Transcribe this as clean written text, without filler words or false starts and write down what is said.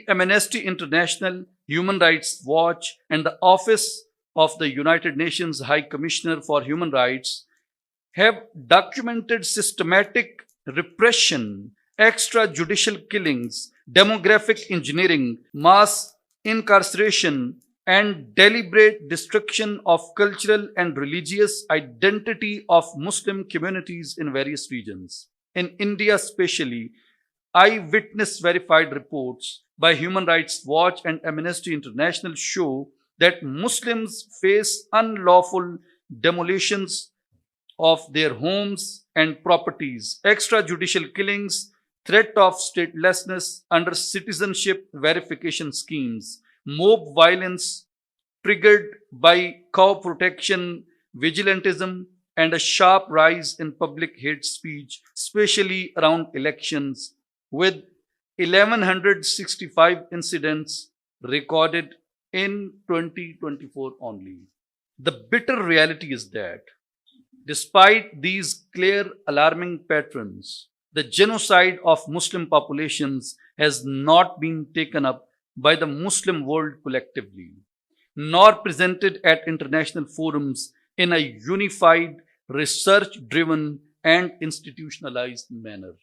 Amnesty International, Human Rights Watch, and the Office of the United Nations High Commissioner for Human Rights have documented systematic repression, extrajudicial killings, demographic engineering, mass incarceration, and deliberate destruction of cultural and religious identity of Muslim communities in various regions. In India, especially, eyewitness verified reports by Human Rights Watch and Amnesty International show that Muslims face unlawful demolitions of their homes and properties, extrajudicial killings, threat of statelessness under citizenship verification schemes, mob violence triggered by cow protection, vigilantism, and a sharp rise in public hate speech, especially around elections, with 1165 incidents recorded in 2024 only. The bitter reality is that despite these clear alarming patterns, the genocide of Muslim populations has not been taken up by the Muslim world collectively, nor presented at international forums in a unified, research driven, and institutionalized manner.